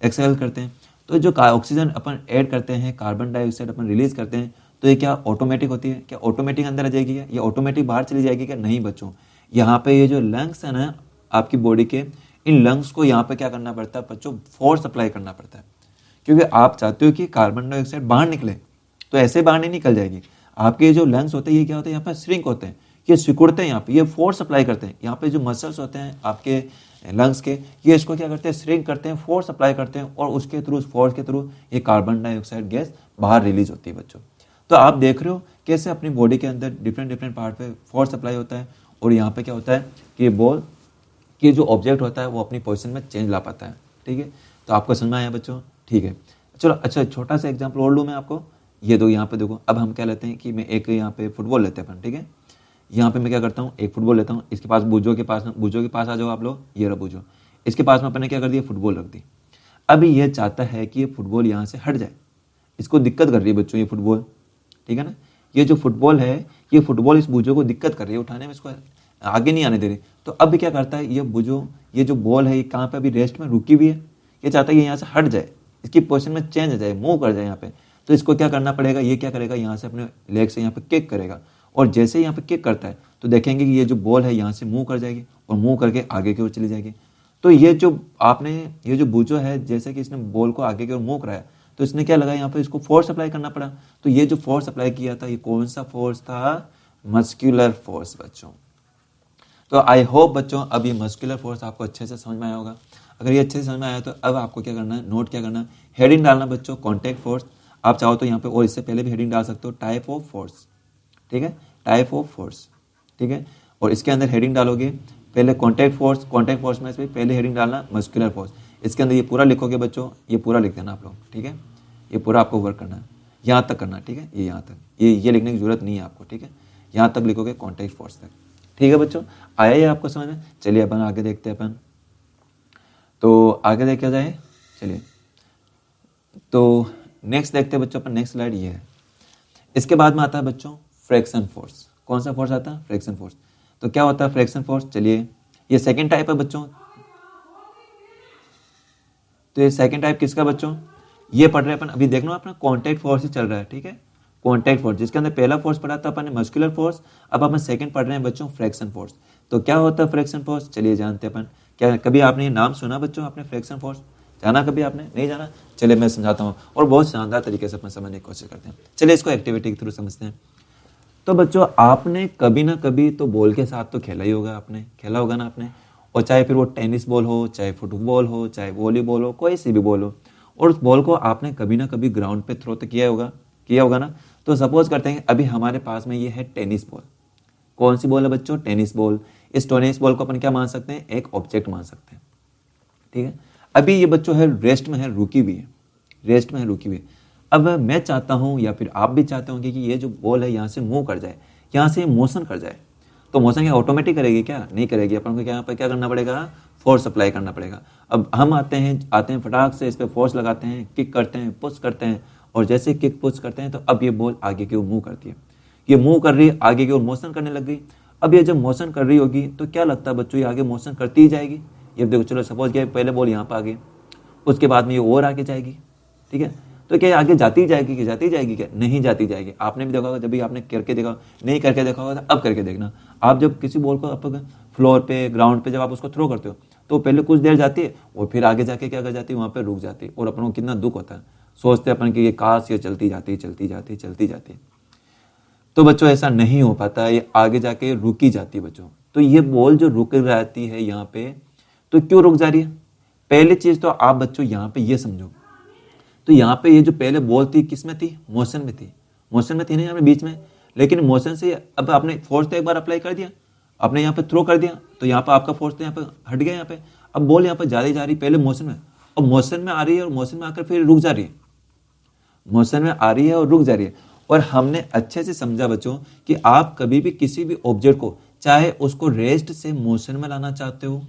Speaker 1: एक्सहेल करते हैं। तो जो ऑक्सीजन अपन ऐड करते हैं, कार्बन डाइऑक्साइड अपन रिलीज करते हैं, तो ये क्या ऑटोमेटिक होती है, क्या ऑटोमेटिक अंदर आ जाएगी क्या, ये ऑटोमेटिक बाहर चली जाएगी क्या, नहीं बच्चों। यहाँ पे ये जो लंग्स है ना आपकी बॉडी के, इन लंग्स को यहाँ पे क्या करना पड़ता है बच्चों, फोर्स अप्लाई करना पड़ता है, क्योंकि आप चाहते हो कि कार्बन डाइऑक्साइड बाहर निकले, तो ऐसे बाहर नहीं निकल जाएगी। आपके जो लंग्स होते हैं ये क्या होते हैं, यहाँ पे श्रिंक होते हैं, ये सिकुड़ते हैं, यहाँ पे ये फोर्स अप्लाई करते हैं। यहाँ पे जो मसल्स होते हैं आपके लंग्स के, ये इसको क्या करते हैं, श्रिंक करते हैं, फोर्स अप्लाई करते हैं, और उसके थ्रू, उस फोर्स के थ्रू ये कार्बन डाइऑक्साइड गैस बाहर रिलीज होती है बच्चों। तो आप देख रहे हो कैसे अपनी बॉडी के अंदर डिफरेंट पार्ट पे फोर्स अप्लाई होता है, और यहाँ पे क्या होता है कि बॉल कि जो ऑब्जेक्ट होता है वो अपनी पोजीशन में चेंज ला पाता है। ठीक है, तो आपको समझ में आया बच्चों, ठीक है। चलो अच्छा, छोटा सा एग्जांपल और लूँ मैं आपको, ये दो यहाँ पे देखो, अब हम क्या लेते हैं कि मैं एक यहाँ पे फुटबॉल लेते हैं अपन, ठीक है। यहाँ पे मैं क्या करता हूँ, एक फुटबॉल लेता हूँ, इसके पास बूजो के पास आ जाओ आप लोग, ये रहा बूजो, इसके पास में अपन ने क्या कर दिया, फुटबॉल रख दी। अभी ये चाहता है कि ये फुटबॉल यहाँ से हट जाए, इसको दिक्कत कर रही है बच्चों ये फुटबॉल, ठीक है ना। ये जो फुटबॉल है, ये फुटबॉल इस बूजो को दिक्कत कर रही है उठाने में, इसको आगे नहीं आने दे रही। तो अब क्या करता है ये बूजो, ये जो बॉल है ये कहाँ पे अभी रेस्ट में रुकी हुई है, ये चाहता है कि यहाँ से हट जाए, इसकी पोजीशन में चेंज हो जाए, मूव कर जाए यहाँ पे। तो इसको क्या करना पड़ेगा, ये क्या करेगा, यहाँ से अपने लेग से यहाँ पे किक करेगा, और जैसे ही यहाँ पे किक करता है तो देखेंगे कि ये जो बॉल है यहाँ से मूव कर जाएगी, और मूव करके आगे की ओर चली जाएगी। तो ये जो बूजो है, जैसे कि इसने बॉल को आगे की ओर मूव कराया, तो इसने क्या लगा, यहाँ पे इसको फोर्स अप्लाई करना पड़ा। तो ये जो फोर्स अप्लाई किया था, ये कौन सा फोर्स था, मस्कुलर फोर्स बच्चों। तो आई होप बच्चों अब ये मस्कुलर फोर्स आपको अच्छे से समझ में आया होगा। अगर ये अच्छे से समझ में आया तो अब आपको क्या करना है, नोट क्या करना है, हेडिंग डालना बच्चों, कॉन्टैक्ट फोर्स। आप चाहो तो यहाँ पे और इससे पहले भी हेडिंग डाल सकते हो, टाइप ऑफ फोर्स, ठीक है, टाइप ऑफ फोर्स, ठीक है। और इसके अंदर हेडिंग डालोगे पहले कॉन्टैक्ट फोर्स में से पहले हेडिंग डालना मस्कुलर फोर्स। इसके अंदर ये पूरा लिखोगे बच्चों, ये पूरा लिख देना आप लोग, ठीक है। ये पूरा आपको वर्क करना है, यहाँ तक करना है, ठीक है, ये यहाँ तक, ये लिखने की जरूरत नहीं है आपको, ठीक है। यहाँ तक लिखोगे कॉन्टैक्ट फोर्स तक, ठीक है बच्चों। आया ये आपको समझ में। चलिए अपन आगे देखते हैं अपन, तो आगे देखा जाए, चलिए तो नेक्स्ट देखते हैं बच्चों अपन, नेक्स्ट स्लाइड ये है। इसके बाद में आता है बच्चों फ्रिक्शन फोर्स। कौन सा फोर्स आता है, फ्रिक्शन फोर्स। तो क्या होता है फ्रिक्शन फोर्स, चलिए ये सेकंड टाइप है बच्चों। तो ये सेकंड टाइप किसका बच्चों, ये पढ़ रहे हैं अपन, अभी देख लो अपना कॉन्टैक्ट फोर्स ही चल रहा है, ठीक है, कॉन्टैक्ट फोर्स। जिसके अंदर पहला फोर्स पढ़ा था अपन ने मस्कुलर फोर्स, अब अपन सेकंड पढ़ रहे हैं बच्चों फ्रिक्शन फोर्स। तो क्या होता है फ्रिक्शन फोर्स, चलिए जानते हैं अपन। क्या कभी आपने ये नाम सुना बच्चों, आपने फ्रिक्शन फोर्स जाना, कभी आपने नहीं जाना, चलिए मैं समझाता हूँ, और बहुत शानदार तरीके से अपन समझने की कोशिश करते हैं। चलिए इसको एक्टिविटी के थ्रू समझते हैं। तो बच्चों आपने कभी ना कभी तो बॉल के साथ तो खेला ही होगा, आपने खेला होगा ना आपने, और चाहे फिर वो टेनिस बॉल हो, चाहे फुटबॉल हो, चाहे वॉलीबॉल हो, कोई सी भी बॉल हो, और उस बॉल को आपने कभी ना कभी ग्राउंड पे थ्रो तो किया होगा ना। तो सपोज करते हैं अभी हमारे पास में ये है टेनिस बॉल। कौन सी बॉल है बच्चों, टेनिस बॉल। इस टेनिस बॉल को अपन क्या मान सकते हैं, एक ऑब्जेक्ट मान सकते हैं, ठीक है। अभी ये बच्चों है रेस्ट में है, रुकी हुई है, रेस्ट में है, रुकी हुई है। अब मैं चाहता हूं या फिर आप भी चाहते होंगे कि ये जो बॉल है यहाँ से मूव कर जाए, यहाँ से मोशन कर जाए। तो मोशन क्या ऑटोमेटिक करेगी क्या, नहीं करेगी, अपन को यहाँ पर क्या करना पड़ेगा, फोर्स अप्लाई करना पड़ेगा। अब हम आते हैं फटाक से इस पर फोर्स लगाते हैं, किक करते हैं, पुश करते हैं, और जैसे किक पुश करते हैं तो अब ये बॉल आगे की ओर मूव करती है, ये मूव कर रही है, आगे की ओर मोशन करने लग गई। अब ये जब मोशन कर रही होगी तो क्या लगता है बच्चों, ये आगे मोशन करती ही जाएगी। ये देखो, चलो सपोज किया पहले बॉल यहाँ पर आ गई, उसके बाद में ये और आगे जाएगी, ठीक है। तो क्या आगे जाती जाएगी कि जाती जाएगी, क्या नहीं जाती जाएगी। आपने भी देखा होगा, जब भी आपने करके देखा, नहीं करके देखा होगा तो अब करके देखना। आप जब किसी बॉल को आप फ्लोर पे, ग्राउंड पे जब आप उसको थ्रो करते हो तो पहले कुछ देर जाती है, और फिर आगे जाके क्या कर जाती है, वहाँ पे रुक जाती है, और अपन को कितना दुख होता है, सोचते हैं अपन कि ये काश ये चलती जाती। तो बच्चों ऐसा नहीं हो पाता, ये आगे जाके रुकी जाती है बच्चों। तो ये बॉल जो रुक जाती है यहाँ पे, तो क्यों रुक जा रही है? पहली चीज तो आप बच्चों यहाँ पे ये समझो, तो यहाँ पे ये जो पहले बॉल थी किस में थी? मोशन में थी। मोशन में थी ना यहाँ पे बीच में, लेकिन मोशन से अब आपने फोर्स तो एक बार अप्लाई कर दिया, आपने यहाँ पे थ्रो कर दिया, तो यहाँ पे आपका फोर्स तो यहाँ पे हट गया यहाँ पे। अब बॉल यहाँ पे जा रही पहले मोशन में, और मोशन में आ रही है और मोशन में आकर फिर रुक जा रही है, मोशन में आ रही है और रुक जा रही है। और हमने अच्छे से समझा बच्चों कि आप कभी भी किसी भी ऑब्जेक्ट को, चाहे उसको रेस्ट से मोशन में लाना चाहते हो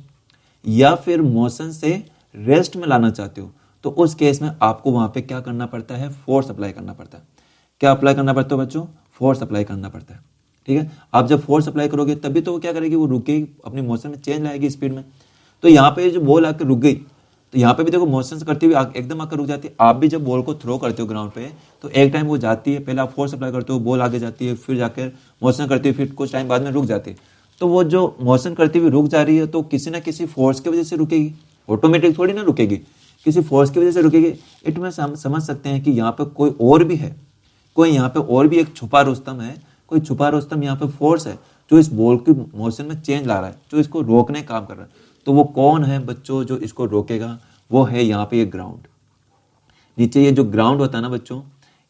Speaker 1: या फिर मोशन से रेस्ट में लाना चाहते हो, तो उस केस में आपको वहां पे क्या करना पड़ता है? फोर्स अप्लाई करना पड़ता है। क्या अप्लाई करना पड़ता है बच्चों? फोर्स अप्लाई करना पड़ता है। ठीक है, आप जब फोर्स अप्लाई करोगे तभी तो वो क्या करेगी? वो रुकेगी, अपनी मोशन में चेंज लाएगी स्पीड में। तो यहाँ पे जो बॉल आकर रुक गई, तो यहाँ पे भी देखो मोशन करती हुई एकदम आकर रुक जाती है। आप भी जब बॉल को थ्रो करते हो ग्राउंड पे, तो एक टाइम वो जाती है, पहले आप फोर्स अप्लाई करते हो, बॉल आगे जाती है, फिर जाकर मोशन करती है, फिर कुछ टाइम बाद में रुक जाती है। तो वो जो मोशन करती हुई रुक जा रही है, तो किसी ना किसी फोर्स की वजह से रुकेगी, ऑटोमेटिक थोड़ी ना रुकेगी, किसी फोर्स की वजह से रुकेगी। इट में समझ सकते हैं कि यहाँ पे कोई और भी है, कोई यहाँ पे और भी एक छुपा रुस्तम है, कोई छुपा रुस्तम यहाँ पे फोर्स है जो इस बॉल की मोशन में चेंज ला रहा है, जो इसको रोकने का काम कर रहा है। तो वो कौन है बच्चों जो इसको रोकेगा? वो है यहाँ पे ये ग्राउंड। नीचे ये जो ग्राउंड होता है ना बच्चों,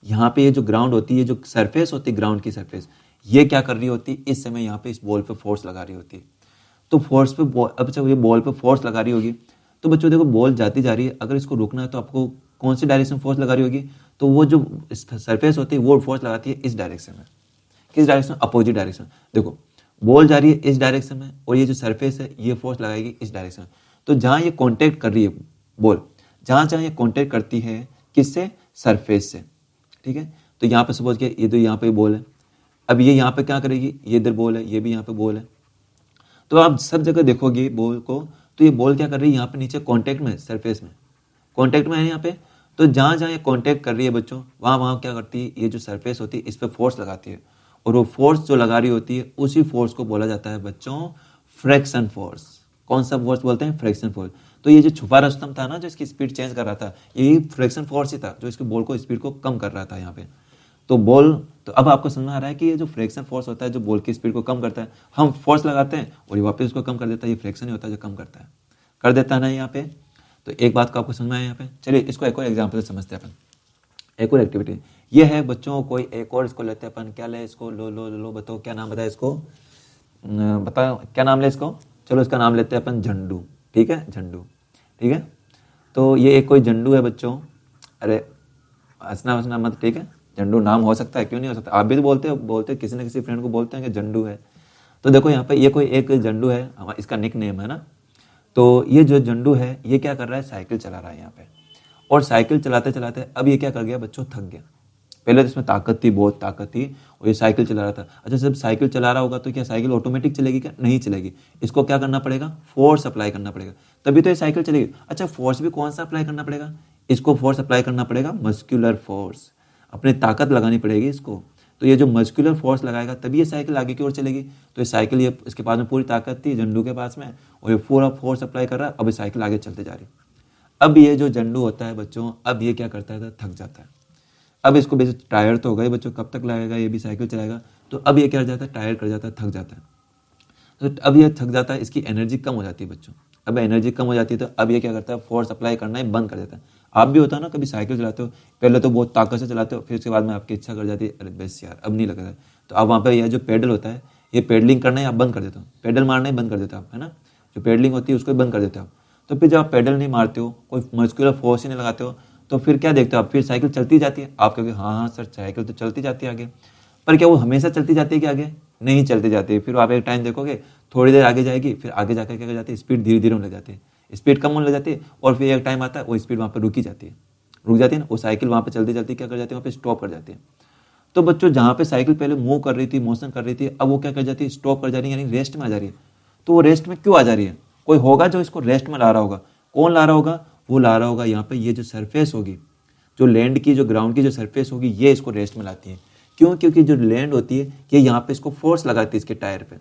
Speaker 1: यहाँ पे ये जो ग्राउंड होती है, जो सरफेस होती है ग्राउंड की सरफेस, ये क्या कर रही होती है? इस समय यहाँ पे इस बॉल पे फोर्स लगा रही होती है। तो फोर्स पे अब जब ये बॉल पे फोर्स लगा रही होगी, तो बच्चों देखो बॉल जाती जा रही है, अगर इसको रोकना है तो आपको कौन सी डायरेक्शन फोर्स लगा रही होगी? तो वो जो सरफेस होती है वो फोर्स लगाती है इस डायरेक्शन में। किस डायरेक्शन? Opposite direction. देखो बॉल जा रही है इस डायरेक्शन में, और ये जो सरफेस है ये फोर्स लगाएगी इस डायरेक्शन में। तो जहां ये कॉन्टेक्ट कर रही है बॉल, जहां जहां ये कॉन्टेक्ट करती है किससे? सरफेस से। ठीक है, तो यहाँ पे सपोज किया ये तो यहाँ पे बॉल है, अब ये यहाँ पे क्या करेगी? ये इधर बॉल है, ये भी यहाँ पे बॉल है। तो आप सब जगह देखोगे बॉल को, तो ये बॉल क्या कर रही है? यहाँ पे नीचे कॉन्टेक्ट में, सरफेस में कॉन्टेक्ट में है यहाँ पे। तो जहां जहां ये कॉन्टेक्ट कर रही है बच्चों, वहां वहां क्या करती है? ये जो सरफेस होती है इस पर फोर्स लगाती है, और वो फोर्स जो लगा रही होती है उसी फोर्स को बोला जाता है बच्चों फ्रिक्शन फोर्स। कौन सा फोर्स बोलते हैं? Friction force. तो ये जो छुपा रुस्तम था ना, जो इसकी स्पीड चेंज कर रहा था, यही फ्रिक्शन फोर्स ही था जो इसके बॉल को स्पीड को कम कर रहा था यहाँ पे। तो बॉल, तो अब आपको समझ में आ रहा है कि ये जो फ्रिक्शन फोर्स होता है जो बॉल की स्पीड को कम करता है, हम फोर्स लगाते हैं और ये वापस उसको कम कर देता है, ये फ्रिक्शन ही होता है जो कम करता है, कर देता है ना यहाँ पे। तो एक बात को आपको समझ में आया यहाँ पे। चलिए इसको एक और एग्जाम्पल से समझते हैं अपन, एक और एक्टिविटी। ये है बच्चों, कोई एक और इसको लेते हैं अपन, क्या ले इसको? लो लो लो, बताओ क्या नाम बताए इसको? बताओ क्या नाम ले इसको? चलो इसका नाम लेते हैं अपन झंडू। ठीक है, झंडू। ठीक है, तो ये एक कोई झंडू है बच्चों। अरे हंसना हंसना मत, ठीक है? झंडू नाम हो सकता है, क्यों नहीं हो सकता? आप भी तो बोलते किसी ना किसी फ्रेंड को बोलते हैं कि झंडू है। तो देखो यहाँ पे ये कोई एक झंडू है, इसका निक नेम है ना। तो ये जो झंडू है ये क्या कर रहा है? साइकिल चला रहा है यहाँ पे, और साइकिल चलाते चलाते अब ये क्या कर गया बच्चों? थक गया। पहले तो इसमें ताकत थी, बहुत ताकत थी, और ये साइकिल चला रहा था। अच्छा, जब साइकिल चला रहा होगा तो क्या साइकिल ऑटोमेटिक चलेगी? क्या नहीं चलेगी, इसको क्या करना पड़ेगा? फोर्स अप्लाई करना पड़ेगा, तभी तो ये साइकिल चलेगी। अच्छा, फोर्स भी कौन सा अप्लाई करना पड़ेगा? इसको फोर्स अप्लाई करना पड़ेगा मस्कुलर फोर्स, अपनी ताकत लगानी पड़ेगी इसको। तो ये जो मस्कुलर फोर्स लगाएगा तभी ये साइकिल आगे की ओर चलेगी। तो ये साइकिल, ये इसके पास में पूरी ताकत थी झंडू के पास में, और ये पूरा फोर्स अप्लाई कर रहा है, अब ये साइकिल आगे चलते जा रही। अब ये जो झंडू होता है बच्चों, अब ये क्या करता है? थक जाता है। अब इसको बेसिक टायर तो हो गए बच्चों, कब तक लगेगा? ये भी साइकिल चलाएगा। तो अब ये क्या कर जाता है? टायर कर जाता है, थक जाता है। तो अब ये थक जाता है, इसकी एनर्जी कम हो जाती है बच्चों। अब एनर्जी कम हो जाती है तो अब ये क्या करता है? फोर्स अप्लाई करना ही बंद कर देता है। आप भी होता है ना, कभी साइकिल चलाते हो, पहले तो बहुत ताकत से चलाते हो, फिर उसके बाद में आपकी इच्छा कर जाती है अरे बस यार अब नहीं लग रहा है, तो अब वहाँ पे यह जो पेडल होता है, ये पेडलिंग करना ही आप बंद कर देते हो, पेडल मारना ही बंद कर देते हो आप, है ना। जो पेडलिंग होती है उसको ही बंद कर देते हो आप। तो फिर जब आप पेडल नहीं मारते हो, कोई मस्कुलर फोर्स ही नहीं लगाते हो, तो फिर क्या देखते हो आप? फिर साइकिल चलती जाती है। आप कहोगे हाँ हाँ सर साइकिल तो चलती जाती है आगे, पर क्या वो हमेशा चलती जाती है कि आगे? नहीं चलती जाती है। फिर आप एक टाइम देखोगे थोड़ी देर आगे जाएगी, फिर आगे जाकर क्या कर जाती है? स्पीड धीरे धीरे होने लग जाती है, स्पीड कम होने लग जाती है, और फिर एक टाइम आता है वो स्पीड वहाँ पर रुकी जाती है, रुक जाती है ना, वो साइकिल वहाँ पे चलती चलती क्या कर जाती है? वहाँ पे स्टॉप कर जाती है। तो बच्चों जहाँ पे साइकिल पहले मूव कर रही थी, मोशन कर रही थी, अब वो क्या कर जाती है? स्टॉप कर जा रही है, यानी रेस्ट में आ जा रही है। तो वो रेस्ट में क्यों आ जा रही है? कोई होगा जो इसको रेस्ट में ला रहा होगा। कौन ला रहा होगा? वो ला रहा होगा यहाँ पे ये जो सरफेस होगी, जो लैंड की, जो ग्राउंड की जो सरफेस होगी, ये इसको रेस्ट में लाती है। क्यों? क्योंकि जो लैंड होती है ये यहाँ पे इसको फोर्स लगाती है इसके टायर पे,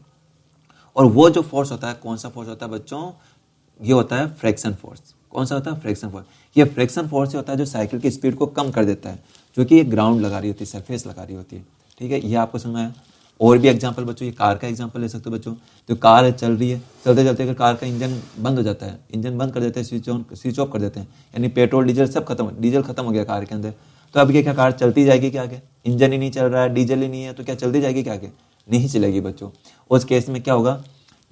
Speaker 1: और वो जो फोर्स होता है, कौन सा फोर्स होता है बच्चों? ये होता है फ्रिक्शन फोर्स। कौन सा होता है? Friction force. ये फ्रिक्शन फोर्स होता है जो साइकिल की स्पीड को कम कर देता है, जो कि ये ग्राउंड लगा रही होती है, सरफेस लगा रही होती है। ठीक ठीक है, ये आपको समझ में आया। और भी एग्जांपल बच्चों, ये कार का एग्जांपल ले सकते हो बच्चों। तो कार है, चल रही है, चलते चलते अगर कार का इंजन बंद हो जाता है, इंजन बंद कर देते हैं, स्विच ऑफ कर देते हैं, यानी पेट्रोल डीजल सब खत्म, डीजल खत्म हो गया कार के अंदर, तो अब क्या कार चलती जाएगी क्या आगे? इंजन ही नहीं चल रहा है, डीजल ही नहीं है, तो क्या चलती जाएगी क्या आगे? नहीं चलेगी बच्चों। उस केस में क्या होगा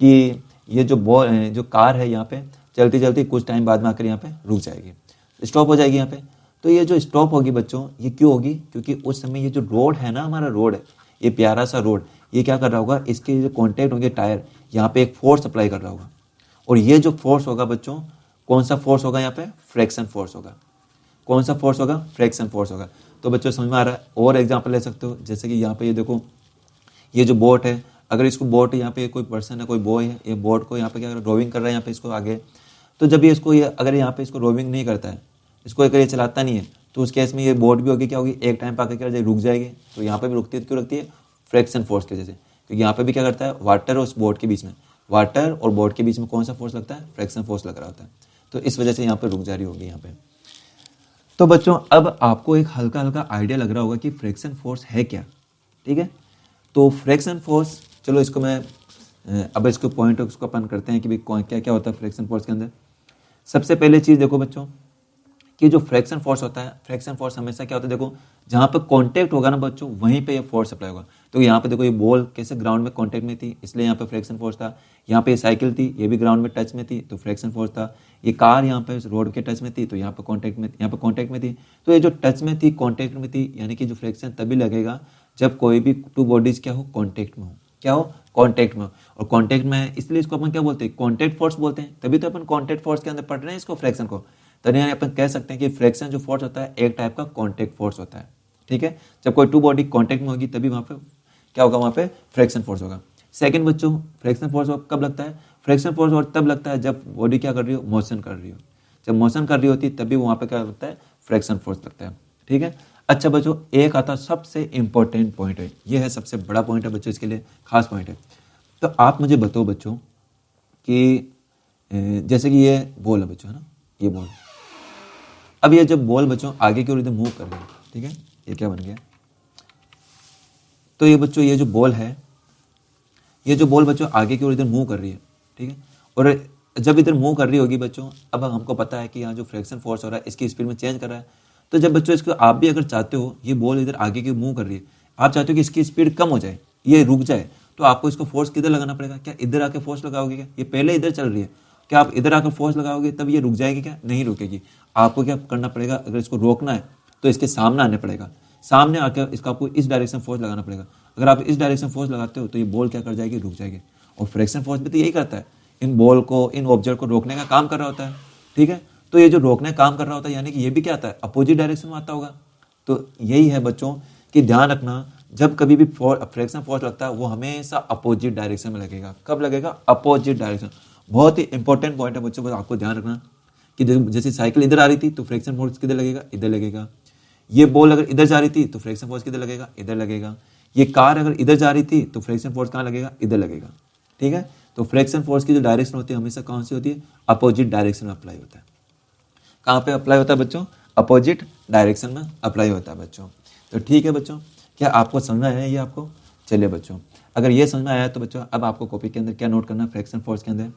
Speaker 1: कि ये जो कार है यहाँ पे चलती चलती कुछ टाइम बाद में आकर यहाँ पे रुक जाएगी, स्टॉप हो जाएगी यहाँ पे। तो ये जो स्टॉप होगी बच्चों, ये क्यों होगी? क्योंकि उस समय ये जो रोड है ना, हमारा रोड है, ये प्यारा सा रोड, ये क्या कर रहा होगा, इसके जो कॉन्टेक्ट होंगे टायर, यहाँ पे एक फोर्स अप्लाई कर रहा होगा। और ये जो फोर्स होगा बच्चों, कौन सा फोर्स होगा यहाँ पे? फ्रिक्शन फोर्स होगा। कौन सा फोर्स होगा? फ्रिक्शन फोर्स होगा। तो बच्चों समझ में आ रहा है? और एग्जाम्पल ले सकते हो, जैसे कि यहाँ पे ये देखो, ये जो बोट है, अगर इसको बोट यहाँ पे कोई पर्सन है, कोई बॉय है, ये बोट को यहाँ पे क्या रोविंग कर रहा है यहाँ पे इसको आगे, तो जब ये इसको अगर यहाँ पे इसको रोविंग नहीं करता है, इसको अगर ये चलाता नहीं है, तो उस केस में ये बोट भी होगी क्या होगी, एक टाइम पर आकर क्या रुक जाएगी। तो यहाँ पे भी रुकती है, क्यों रुकती है? फ्रिक्शन फोर्स की वजह से। क्योंकि यहाँ पे भी क्या करता है, वाटर और उस बोट के बीच में, वाटर और बोट के बीच में कौन सा फोर्स लगता है? फ्रिक्शन फोर्स लग रहा होता है। तो इस वजह से यहाँ पे रुक जा रही होगी यहाँ पे। तो बच्चों अब आपको एक हल्का हल्का आइडिया लग रहा होगा कि फ्रिक्शन फोर्स है क्या, ठीक है। तो फ्रिक्शन फोर्स, चलो इसको मैं अब इसको पॉइंट उसको अपन करते हैं कि भाई क्या क्या होता है फ्रिक्शन फोर्स के अंदर। सबसे पहले चीज़ देखो बच्चों कि जो फ्रिक्शन फोर्स होता है, फ्रिक्शन फोर्स हमेशा क्या होता है, देखो जहाँ पे कांटेक्ट होगा ना बच्चों, वहीं पे ये फोर्स अप्लाई होगा। तो यहाँ पे देखो, ये बॉल कैसे ग्राउंड में कांटेक्ट में थी, इसलिए यहाँ पे फ्रिक्शन फोर्स था। यहाँ पे ये साइकिल थी, ये भी ग्राउंड में टच में थी, तो फ्रिक्शन फोर्स था। ये कार यहाँ पे रोड के टच में थी, तो यहाँ पे कॉन्टेक्ट में थी। तो ये जो टच में थी, कॉन्टेक्ट में थी, यानी कि जो फ्रिक्शन तभी लगेगा जब कोई भी टू बॉडीज क्या हो, कॉन्टेक्ट में हो। क्या हो? कॉन्टेक्ट में। और कॉन्टेक्ट में इसलिए इसको अपन क्या बोलते हैं? कॉन्टेक्ट फोर्स बोलते हैं। तभी तो अपन कॉन्टेक्ट फोर्स के अंदर पढ़ रहे हैं इसको, फ्रिक्शन को। तो यहाँ अपन कह सकते हैं कि फ्रिक्शन जो फोर्स होता है, एक टाइप का कॉन्टेक्ट फोर्स होता है, ठीक है। जब कोई टू बॉडी कॉन्टेक्ट में होगी तभी वहाँ पे क्या होगा, वहाँ पे फ्रिक्शन फोर्स होगा। सेकंड बच्चों, फ्रिक्शन फोर्स कब लगता है? फ्रिक्शन फोर्स और तब लगता है जब बॉडी क्या कर रही हो, मोशन कर रही हो। जब मोशन कर रही होती है तभी वहाँ पे क्या लगता है, फ्रिक्शन फोर्स लगता है, ठीक है। अच्छा बच्चों, एक आता सबसे इंपॉर्टेंट पॉइंट है, ये है सबसे बड़ा पॉइंट है बच्चों, इसके लिए खास पॉइंट है। तो आप मुझे बताओ बच्चों कि जैसे कि ये बॉल है बच्चों, है ना, ये बॉल। अब ये जब बॉल बच्चों आगे की ओर इधर मूव कर रही है, ठीक है, ये क्या बन गया, तो ये बच्चों ये जो बॉल है, ये जो बॉल बच्चों आगे की ओर इधर मूव कर रही है, ठीक है। और जब इधर मूव कर रही होगी बच्चों, अब हमको पता है कि यहाँ जो फ्रिक्शन फोर्स हो रहा है इसकी स्पीड में चेंज कर रहा है। तो जब बच्चों इसको आप भी अगर चाहते हो, ये बॉल इधर आगे की मूव कर रही है, आप चाहते हो कि इसकी स्पीड कम हो जाए, ये रुक जाए, तो आपको इसको फोर्स किधर लगाना पड़ेगा? क्या इधर आके फोर्स लगाओगे क्या? ये पहले इधर चल रही है, क्या आप इधर आकर फोर्स लगाओगे तब ये रुक जाएगी क्या? नहीं रुकेगी। आपको क्या करना पड़ेगा, अगर इसको रोकना है तो इसके सामने आने पड़ेगा, सामने आकर इसका आपको इस डायरेक्शन फोर्स लगाना पड़ेगा। अगर आप इस डायरेक्शन फोर्स लगाते हो तो ये बॉल क्या कर जाएगी, रुक जाएगी। और फ्रिक्शन फोर्स भी तो यही करता है, इन बॉल को, इन ऑब्जेक्ट को रोकने का काम कर रहा होता है, ठीक है। तो ये जो रोकने का काम कर रहा होता है, यानी कि ये भी क्या आता है, अपोजिट डायरेक्शन में आता होगा। तो यही है बच्चों कि ध्यान रखना, जब कभी भी फ्रिक्शन फोर्स लगता है वो हमेशा अपोजिट डायरेक्शन में लगेगा। कब लगेगा? Opposite direction. बहुत ही इंपॉर्टेंट पॉइंट है बच्चों, बस आपको ध्यान रखना कि जैसे साइकिल इधर आ रही थी तो फ्रिक्शन फोर्स किधर लगेगा, इधर लगेगा। ये बॉल अगर इधर जा रही थी तो फ्रिक्शन फोर्स किधर लगेगा, इधर लगेगा। ये कार अगर इधर जा रही थी तो फ्रिक्शन फोर्स कहाँ लगेगा, इधर लगेगा, ठीक है। तो फ्रिक्शन फोर्स की जो डायरेक्शन होती है हमेशा कौन सी होती है, अपोजिट डायरेक्शन में अप्लाई होता है। कहाँ पे अप्लाई होता है बच्चों, अपोजिट डायरेक्शन में अप्लाई होता है बच्चों। तो ठीक है बच्चों, क्या आपको समझ में आया ये आपको? चलिए बच्चों, अगर ये समझ में आया तो बच्चों अब आपको कॉपी के अंदर क्या नोट करना है, फ्रिक्शन फोर्स के अंदर।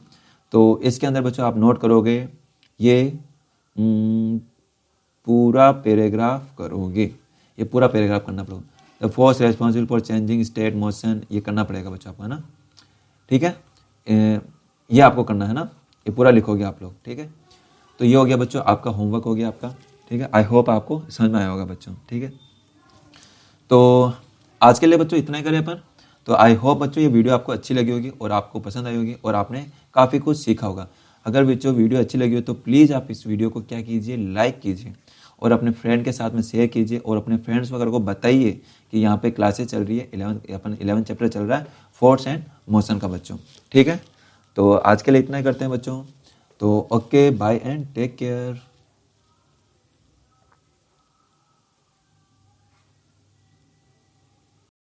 Speaker 1: तो इसके अंदर बच्चों आप नोट करोगे, ये पूरा पैराग्राफ करोगे, ये पूरा पैराग्राफ करना पड़ेगा। The force responsible for changing state motion, ये करना पड़ेगा बच्चों आपको, है ना, ठीक है। ये आपको करना है ना, ये पूरा लिखोगे आप लोग, ठीक है। तो ये हो गया बच्चों आपका होमवर्क हो गया आपका, ठीक है। आई होप आपको समझ में आया होगा बच्चों, ठीक है। तो आज के लिए बच्चों इतना ही करें अपन। तो आई होप बच्चों ये वीडियो आपको अच्छी लगी होगी और आपको पसंद आई होगी और आपने काफ़ी कुछ सीखा होगा। अगर बच्चों वीडियो अच्छी लगी हो तो प्लीज़ आप इस वीडियो को क्या कीजिए, लाइक कीजिए और अपने फ्रेंड के साथ में शेयर कीजिए और अपने फ्रेंड्स वगैरह को बताइए कि यहाँ पे क्लासेस चल रही है, 11 चैप्टर चल रहा है फोर्स एंड मोशन का बच्चों, ठीक है। तो आज के लिए इतना ही करते हैं बच्चों। तो okay, bye and take care.